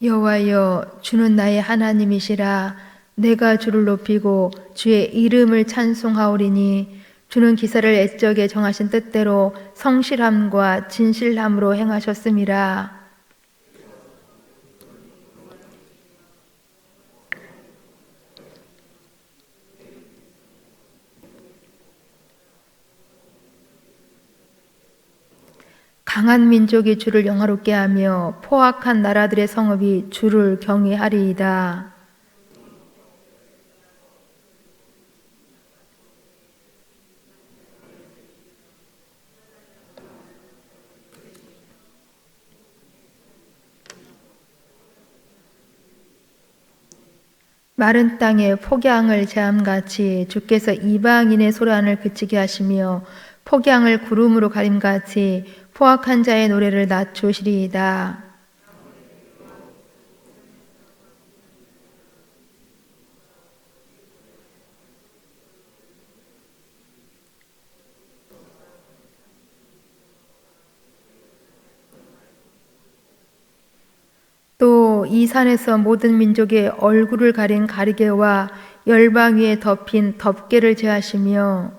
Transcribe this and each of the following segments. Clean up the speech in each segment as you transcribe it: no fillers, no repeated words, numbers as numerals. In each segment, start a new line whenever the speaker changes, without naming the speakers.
여호와여, 주는 나의 하나님이시라. 내가 주를 높이고 주의 이름을 찬송하오리니 주는 기사를 애적에 정하신 뜻대로 성실함과 진실함으로 행하셨음이라. 강한 민족이 주를 영화롭게 하며 포악한 나라들의 성읍이 주를 경외하리이다. 마른 땅에 폭양을 제함같이 주께서 이방인의 소란을 그치게 하시며 폭양을 구름으로 가림같이 포악한 자의 노래를 낮추시리이다. 또 이 산에서 모든 민족의 얼굴을 가린 가리개와 열방 위에 덮인 덮개를 제하시며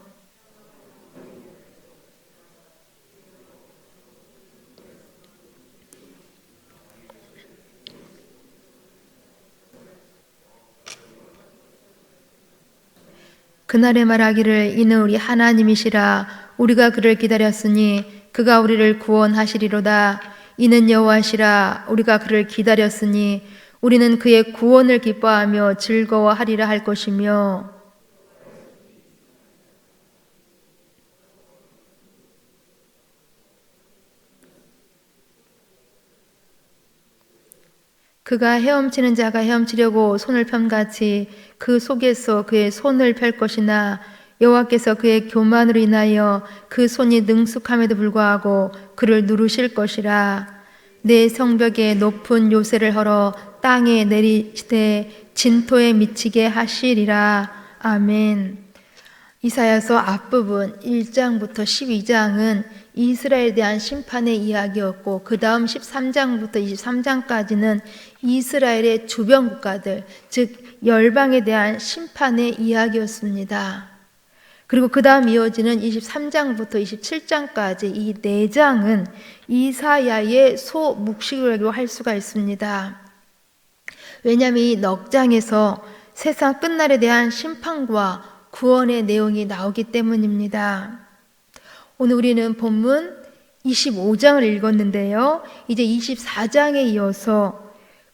그날에 말하기를 이는 우리 하나님이시라. 우리가 그를 기다렸으니 그가 우리를 구원하시리로다. 이는 여호와시라. 우리가 그를 기다렸으니 우리는 그의 구원을 기뻐하며 즐거워하리라 할 것이며 그가 헤엄치는 자가 헤엄치려고 손을 편같이 그 속에서 그의 손을 펼 것이나 여호와께서 그의 교만으로 인하여 그 손이 능숙함에도 불구하고 그를 누르실 것이라. 내 성벽에 높은 요새를 헐어 땅에 내리시되 진토에 미치게 하시리라. 아멘. 이사야서 앞부분 1장부터 12장은 이스라엘에 대한 심판의 이야기였고 그 다음 13장부터 23장까지는 이스라엘의 주변 국가들, 즉 열방에 대한 심판의 이야기였습니다. 그리고 그 다음 이어지는 23장부터 27장까지 이 4장은 이사야의 소묵시라고 할 수가 있습니다. 왜냐하면 이 넉 장에서 세상 끝날에 대한 심판과 구원의 내용이 나오기 때문입니다. 오늘 우리는 본문 25장을 읽었는데요. 이제 24장에 이어서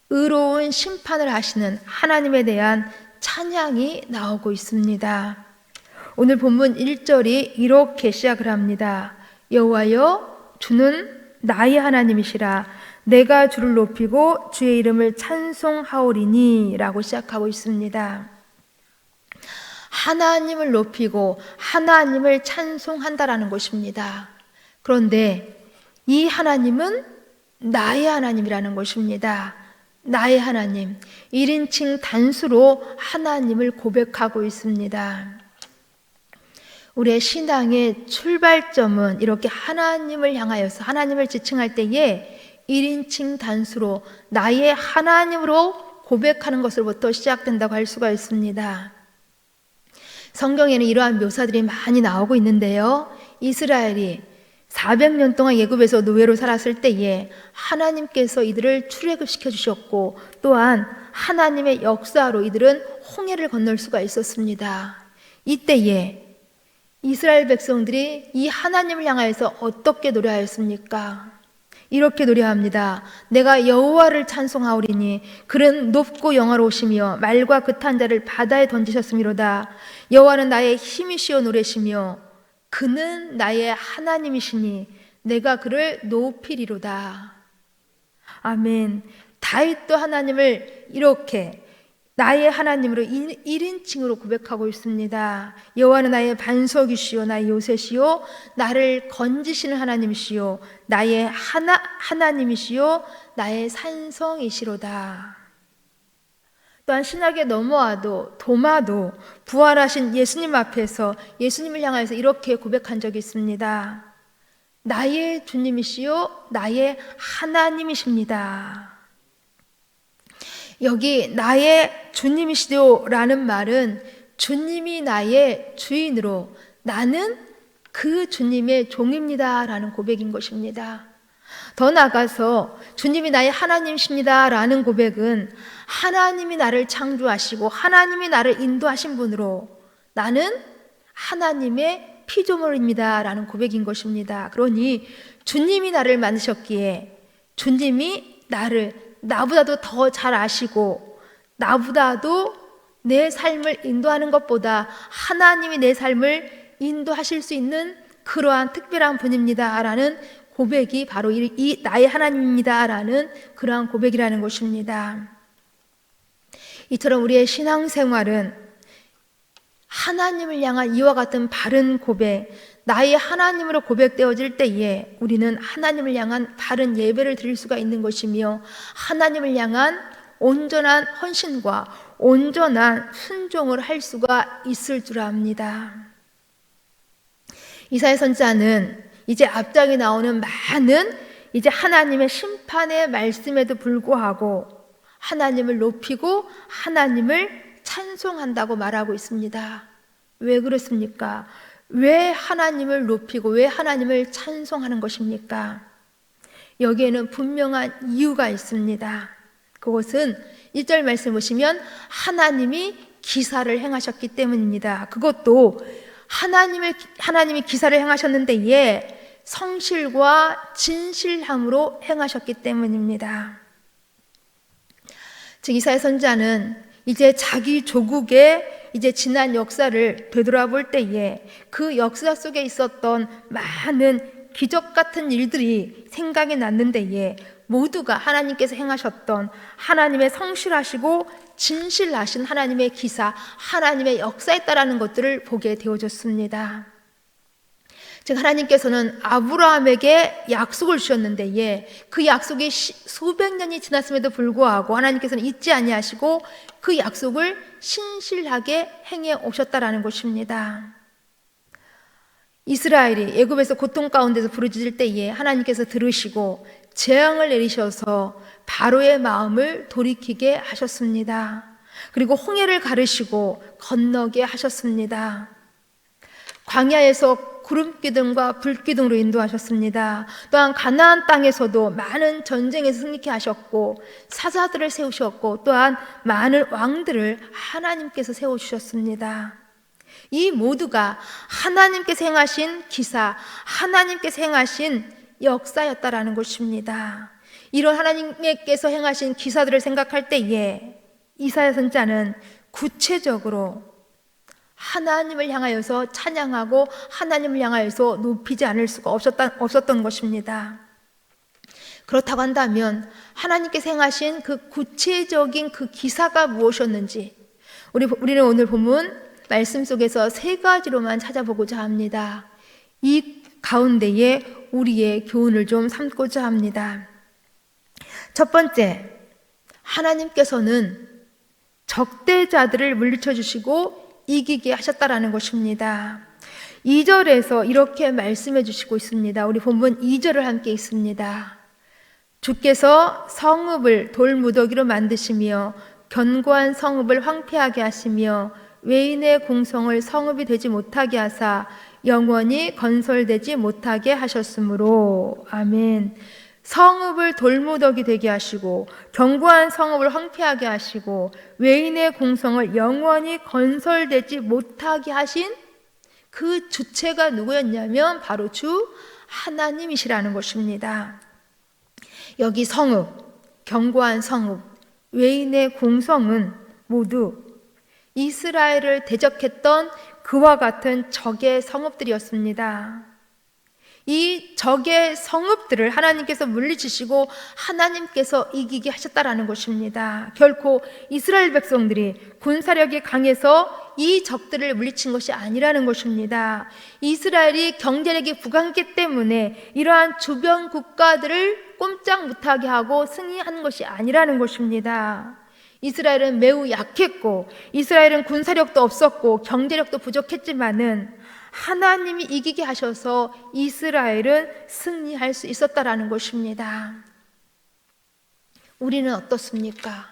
의로운 심판을 하시는 하나님에 대한 찬양이 나오고 있습니다. 오늘 본문 1절이 이렇게 시작을 합니다. 여호와여, 주는 나의 하나님이시라. 내가 주를 높이고 주의 이름을 찬송하오리니 라고 시작하고 있습니다. 하나님을 높이고 하나님을 찬송한다라는 것입니다. 그런데 이 하나님은 나의 하나님이라는 것입니다. 나의 하나님, 1인칭 단수로 하나님을 고백하고 있습니다. 우리의 신앙의 출발점은 이렇게 하나님을 향하여서 하나님을 지칭할 때에 1인칭 단수로 나의 하나님으로 고백하는 것으로부터 시작된다고 할 수가 있습니다. 성경에는 이러한 묘사들이 많이 나오고 있는데요. 이스라엘이 400년 동안 애굽에서 노예로 살았을 때에 하나님께서 이들을 출애굽시켜 주셨고 또한 하나님의 역사로 이들은 홍해를 건널 수가 있었습니다. 이때에 이스라엘 백성들이 이 하나님을 향하여서 어떻게 노래하였습니까? 이렇게 노래합니다. 내가 여호와를 찬송하오리니 그는 높고 영화로우시며 말과 그탄 자를 바다에 던지셨음이로다. 여호와는 나의 힘이시여 노래시며 그는 나의 하나님이시니 내가 그를 높이리로다. 아멘. 다윗도 하나님을 이렇게 나의 하나님으로 1인칭으로 고백하고 있습니다. 여호와는 나의 반석이시요 나의 요새시요 나를 건지시는 하나님이시요 나의 하나님이시요 나의 산성이시로다. 또한 신학에 넘어와도 도마도 부활하신 예수님 앞에서 예수님을 향해서 이렇게 고백한 적이 있습니다. 나의 주님이시요 나의 하나님이십니다. 여기 나의 주님이시도라는 말은 주님이 나의 주인으로 나는 그 주님의 종입니다 라는 고백인 것입니다. 더 나아가서 주님이 나의 하나님이십니다 라는 고백은 하나님이 나를 창조하시고 하나님이 나를 인도하신 분으로 나는 하나님의 피조물입니다 라는 고백인 것입니다. 그러니 주님이 나를 만드셨기에 주님이 나를 나보다도 더 잘 아시고 나보다도 내 삶을 인도하는 것보다 하나님이 내 삶을 인도하실 수 있는 그러한 특별한 분입니다 라는 고백이 바로 이 나의 하나님입니다 라는 그러한 고백이라는 것입니다. 이처럼 우리의 신앙생활은 하나님을 향한 이와 같은 바른 고백, 나의 하나님으로 고백되어질 때에 우리는 하나님을 향한 바른 예배를 드릴 수가 있는 것이며 하나님을 향한 온전한 헌신과 온전한 순종을 할 수가 있을 줄 압니다. 이사야 선지자는 이제 앞장에 나오는 많은 이제 하나님의 심판의 말씀에도 불구하고 하나님을 높이고 하나님을 찬송한다고 말하고 있습니다. 왜 그렇습니까? 왜 하나님을 높이고 왜 하나님을 찬송하는 것입니까? 여기에는 분명한 이유가 있습니다. 그것은 1절 말씀 보시면 하나님이 기사를 행하셨기 때문입니다. 그것도 하나님이 기사를 행하셨는데 예, 성실과 진실함으로 행하셨기 때문입니다. 즉 이사야 선지자는 이제 자기 조국의 이제 지난 역사를 되돌아볼 때에 그 역사 속에 있었던 많은 기적 같은 일들이 생각이 났는데에 모두가 하나님께서 행하셨던 하나님의 성실하시고 진실하신 하나님의 기사, 하나님의 역사였다라는 것들을 보게 되어졌습니다. 즉 하나님께서는 아브라함에게 약속을 주셨는데 그 약속이 수백 년이 지났음에도 불구하고 하나님께서는 잊지 아니하시고 그 약속을 신실하게 행해 오셨다라는 것입니다. 이스라엘이 애굽에서 고통 가운데서 부르짖을 때에 하나님께서 들으시고 재앙을 내리셔서 바로의 마음을 돌이키게 하셨습니다. 그리고 홍해를 가르시고 건너게 하셨습니다. 광야에서 구름기둥과 불기둥으로 인도하셨습니다. 또한 가나안 땅에서도 많은 전쟁에서 승리케 하셨고 사자들을 세우셨고 또한 많은 왕들을 하나님께서 세워주셨습니다. 이 모두가 하나님께서 행하신 기사, 하나님께서 행하신 역사였다라는 것입니다. 이런 하나님께서 행하신 기사들을 생각할 때에 이사야 선지자는 구체적으로 하나님을 향하여서 찬양하고 하나님을 향하여서 높이지 않을 수가 없었던 것입니다. 그렇다고 한다면 하나님께서 행하신 그 구체적인 그 기사가 무엇이었는지 우리는 오늘 본문 말씀 속에서 세 가지로만 찾아보고자 합니다. 이 가운데에 우리의 교훈을 좀 삼고자 합니다. 첫 번째, 하나님께서는 적대자들을 물리쳐 주시고 이기게 하셨다라는 것입니다. 2절에서 이렇게 말씀해 주시고 있습니다. 우리 본문 2절을 함께 읽습니다. 주께서 성읍을 돌무더기로 만드시며 견고한 성읍을 황폐하게 하시며 외인의 공성을 성읍이 되지 못하게 하사 영원히 건설되지 못하게 하셨으므로. 아멘. 성읍을 돌무더기 되게 하시고 견고한 성읍을 황폐하게 하시고 외인의 공성을 영원히 건설되지 못하게 하신 그 주체가 누구였냐면 바로 주 하나님이시라는 것입니다. 여기 성읍, 견고한 성읍, 외인의 공성은 모두 이스라엘을 대적했던 그와 같은 적의 성읍들이었습니다. 이 적의 성읍들을 하나님께서 물리치시고 하나님께서 이기게 하셨다라는 것입니다. 결코 이스라엘 백성들이 군사력이 강해서 이 적들을 물리친 것이 아니라는 것입니다. 이스라엘이 경제력이 부강했기 때문에 이러한 주변 국가들을 꼼짝 못하게 하고 승리한 것이 아니라는 것입니다. 이스라엘은 매우 약했고 이스라엘은 군사력도 없었고 경제력도 부족했지만은 하나님이 이기게 하셔서 이스라엘은 승리할 수 있었다라는 것입니다. 우리는 어떻습니까?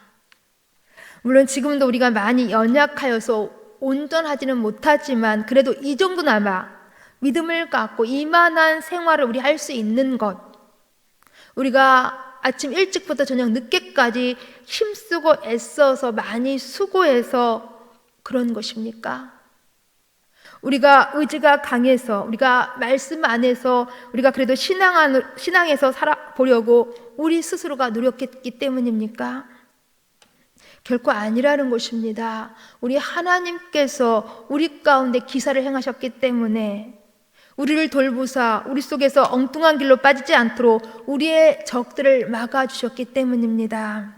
물론 지금도 우리가 많이 연약하여서 온전하지는 못하지만 그래도 이 정도나마 믿음을 갖고 이만한 생활을 우리 할 수 있는 것, 우리가 아침 일찍부터 저녁 늦게까지 힘쓰고 애써서 많이 수고해서 그런 것입니까? 우리가 의지가 강해서, 우리가 말씀 안에서 우리가 그래도 신앙에서 살아보려고 우리 스스로가 노력했기 때문입니까? 결코 아니라는 것입니다. 우리 하나님께서 우리 가운데 기사를 행하셨기 때문에 우리를 돌보사 우리 속에서 엉뚱한 길로 빠지지 않도록 우리의 적들을 막아주셨기 때문입니다.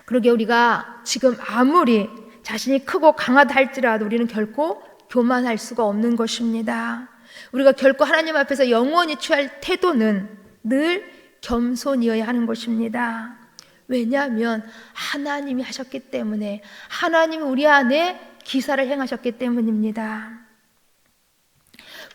그러게 우리가 지금 아무리 자신이 크고 강하다 할지라도 우리는 결코 교만할 수가 없는 것입니다. 우리가 결코 하나님 앞에서 영원히 취할 태도는 늘 겸손이어야 하는 것입니다. 왜냐하면 하나님이 하셨기 때문에, 하나님이 우리 안에 기사를 행하셨기 때문입니다.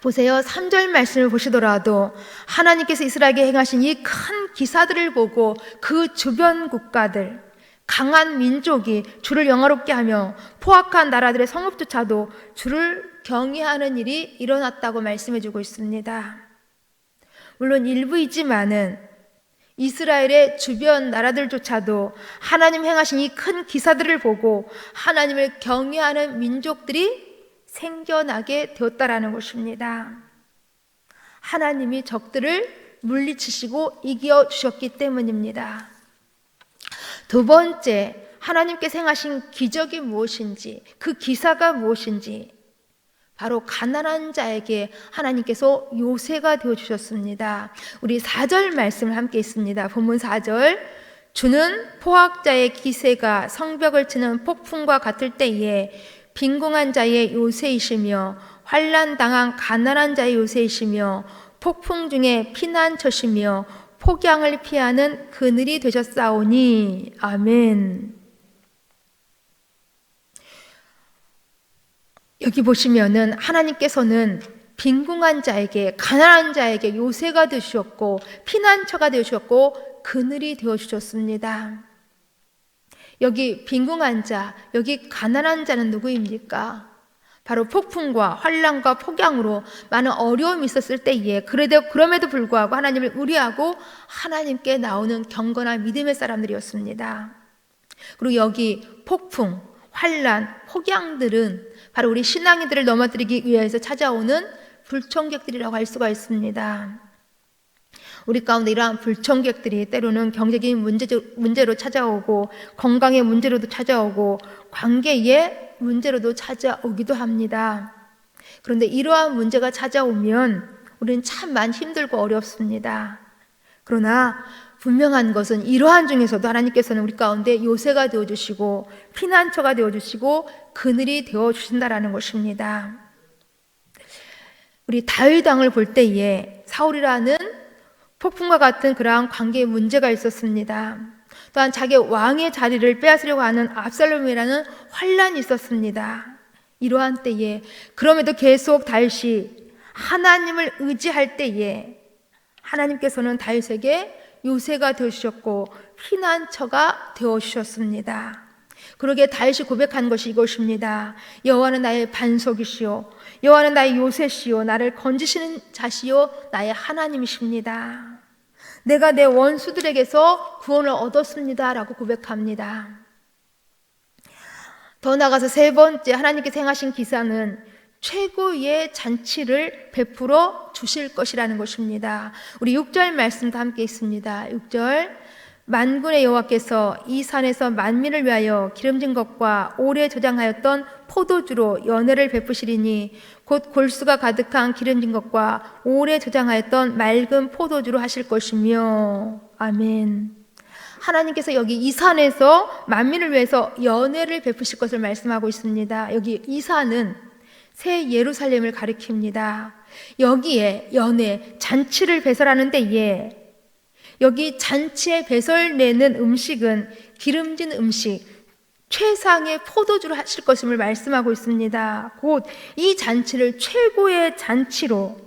보세요. 3절 말씀을 보시더라도 하나님께서 이스라엘에게 행하신 이 큰 기사들을 보고 그 주변 국가들, 강한 민족이 주를 영화롭게 하며 포악한 나라들의 성읍조차도 주를 경외하는 일이 일어났다고 말씀해 주고 있습니다. 물론 일부이지만은 이스라엘의 주변 나라들조차도 하나님 행하신 이 큰 기사들을 보고 하나님을 경외하는 민족들이 생겨나게 되었다라는 것입니다. 하나님이 적들을 물리치시고 이겨주셨기 때문입니다. 두 번째, 하나님께서 행하신 기적이 무엇인지, 그 기사가 무엇인지, 바로 가난한 자에게 하나님께서 요새가 되어주셨습니다. 우리 4절 말씀을 함께 있습니다. 본문 4절, 주는 포악자의 기세가 성벽을 치는 폭풍과 같을 때에 빈궁한 자의 요새이시며 환난당한 가난한 자의 요새이시며 폭풍 중에 피난처시며 폭양을 피하는 그늘이 되셨사오니. 아멘. 여기 보시면은 하나님께서는 빈궁한 자에게, 가난한 자에게 요새가 되셨고 피난처가 되셨고 그늘이 되어주셨습니다. 여기 빈궁한 자, 여기 가난한 자는 누구입니까? 바로 폭풍과 환난과 폭양으로 많은 어려움이 있었을 때에 그럼에도 불구하고 하나님을 의뢰하고 하나님께 나오는 경건한 믿음의 사람들이었습니다. 그리고 여기 폭풍, 환난, 폭양들은 바로 우리 신앙인들을 넘어뜨리기 위해서 찾아오는 불청객들이라고 할 수가 있습니다. 우리 가운데 이러한 불청객들이 때로는 경제적인 문제로 찾아오고 건강의 문제로도 찾아오고 관계의 문제로도 찾아오기도 합니다. 그런데 이러한 문제가 찾아오면 우리는 참 많이 힘들고 어렵습니다. 그러나 분명한 것은 이러한 중에서도 하나님께서는 우리 가운데 요새가 되어주시고 피난처가 되어주시고 그늘이 되어주신다라는 것입니다. 우리 다윗 왕을 볼 때에 사울이라는 폭풍과 같은 그러한 관계의 문제가 있었습니다. 또한 자기 왕의 자리를 빼앗으려고 하는 압살롬이라는 환난이 있었습니다. 이러한 때에 그럼에도 계속 다윗이 하나님을 의지할 때에 하나님께서는 다윗에게 요새가 되어주셨고 피난처가 되어주셨습니다. 그러기에 다윗이 고백한 것이 이것입니다. 여호와는 나의 반석이시요 여호와는 나의 요새시요 나를 건지시는 자시요 나의 하나님이십니다. 내가 내 원수들에게서 구원을 얻었습니다 라고 고백합니다. 더 나아가서 세 번째, 하나님께서 행하신 기사는 최고의 잔치를 베풀어 주실 것이라는 것입니다. 우리 6절 말씀도 함께 있습니다. 6절, 만군의 여호와께서 이 산에서 만민을 위하여 기름진 것과 오래 저장하였던 포도주로 연회를 베푸시리니 곧 골수가 가득한 기름진 것과 오래 저장하였던 맑은 포도주로 하실 것이며. 아멘. 하나님께서 여기 이 산에서 만민을 위해서 연회를 베푸실 것을 말씀하고 있습니다. 여기 이 산은 새 예루살렘을 가리킵니다. 여기에 연회, 잔치를 배설하는 데에 여기 잔치에 배설내는 음식은 기름진 음식, 최상의 포도주로 하실 것임을 말씀하고 있습니다. 곧 이 잔치를 최고의 잔치로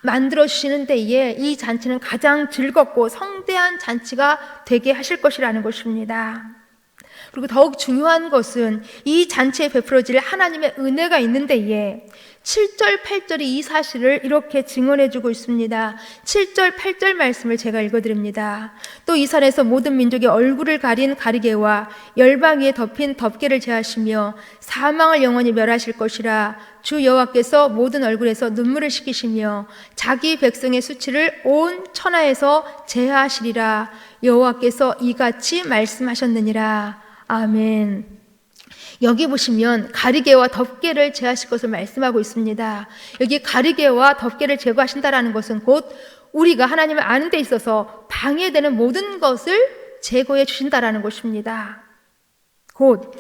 만들어 주시는 데에 이 잔치는 가장 즐겁고 성대한 잔치가 되게 하실 것이라는 것입니다. 그리고 더욱 중요한 것은 이 잔치에 베풀어질 하나님의 은혜가 있는 데에 7절, 8절이 이 사실을 이렇게 증언해주고 있습니다. 7절, 8절 말씀을 제가 읽어드립니다. 또 이 산에서 모든 민족의 얼굴을 가린 가리개와 열방 위에 덮인 덮개를 제하시며 사망을 영원히 멸하실 것이라. 주 여호와께서 모든 얼굴에서 눈물을 씻기시며 자기 백성의 수치를 온 천하에서 제하시리라. 여호와께서 이같이 말씀하셨느니라. 아멘. 여기 보시면 가리개와 덮개를 제하실 것을 말씀하고 있습니다. 여기 가리개와 덮개를 제거하신다라는 것은 곧 우리가 하나님을 아는 데 있어서 방해되는 모든 것을 제거해 주신다라는 것입니다. 곧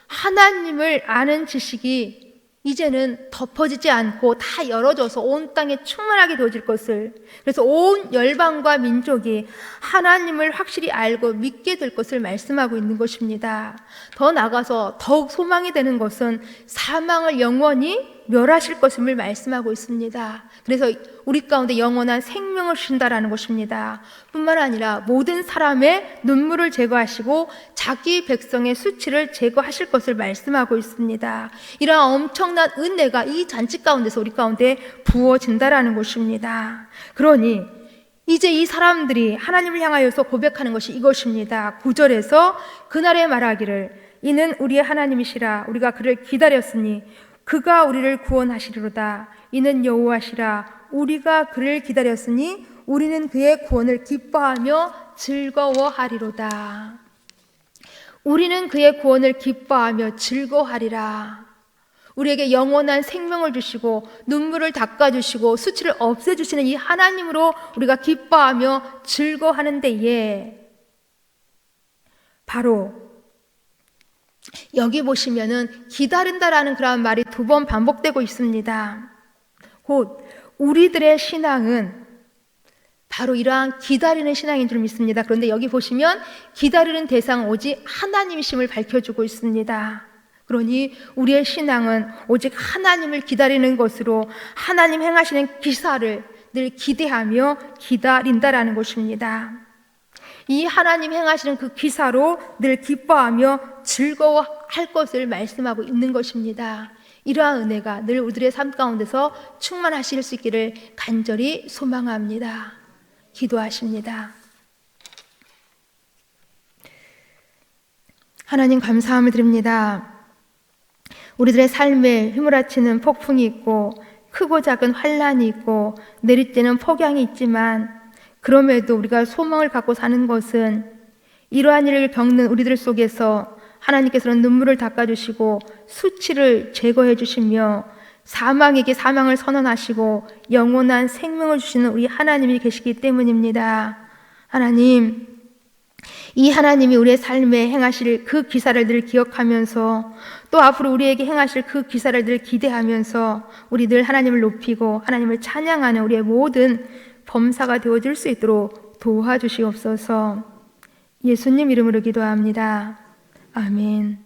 하나님을 아는 지식이 이제는 덮어지지 않고 다 열어져서 온 땅에 충만하게 되어질 것을, 그래서 온 열방과 민족이 하나님을 확실히 알고 믿게 될 것을 말씀하고 있는 것입니다. 더 나아가서 더욱 소망이 되는 것은 사망을 영원히 멸하실 것임을 말씀하고 있습니다. 그래서 우리 가운데 영원한 생명을 주신다라는 것입니다. 뿐만 아니라 모든 사람의 눈물을 제거하시고 자기 백성의 수치를 제거하실 것을 말씀하고 있습니다. 이러한 엄청난 은혜가 이 잔치 가운데서 우리 가운데 부어진다라는 것입니다. 그러니 이제 이 사람들이 하나님을 향하여서 고백하는 것이 이것입니다. 9절에서 그날에 말하기를 이는 우리의 하나님이시라. 우리가 그를 기다렸으니 그가 우리를 구원하시리로다. 이는 여호와시라. 우리가 그를 기다렸으니 우리는 그의 구원을 기뻐하며 즐거워하리로다. 우리는 그의 구원을 기뻐하며 즐거워하리라. 우리에게 영원한 생명을 주시고 눈물을 닦아주시고 수치를 없애주시는 이 하나님으로 우리가 기뻐하며 즐거워하는 데에 바로 여기 보시면은 기다린다라는 그런 말이 2번 반복되고 있습니다. 곧 우리들의 신앙은 바로 이러한 기다리는 신앙인 줄 믿습니다. 그런데 여기 보시면 기다리는 대상 오직 하나님이심을 밝혀주고 있습니다. 그러니 우리의 신앙은 오직 하나님을 기다리는 것으로 하나님 행하시는 기사를 늘 기대하며 기다린다라는 것입니다. 이 하나님 행하시는 그 기사로 늘 기뻐하며 즐거워할 것을 말씀하고 있는 것입니다. 이러한 은혜가 늘 우리들의 삶 가운데서 충만하실 수 있기를 간절히 소망합니다. 기도하십니다. 하나님 감사함을 드립니다. 우리들의 삶에 휘몰아치는 폭풍이 있고 크고 작은 환란이 있고 내리쬐는 폭양이 있지만 그럼에도 우리가 소망을 갖고 사는 것은 이러한 일을 겪는 우리들 속에서 하나님께서는 눈물을 닦아주시고 수치를 제거해 주시며 사망에게 사망을 선언하시고 영원한 생명을 주시는 우리 하나님이 계시기 때문입니다. 하나님, 이 하나님이 우리의 삶에 행하실 그 기사를 늘 기억하면서 또 앞으로 우리에게 행하실 그 기사를 늘 기대하면서 우리 늘 하나님을 높이고 하나님을 찬양하는 우리의 모든 범사가 되어줄 수 있도록 도와주시옵소서. 예수님 이름으로 기도합니다. 아멘.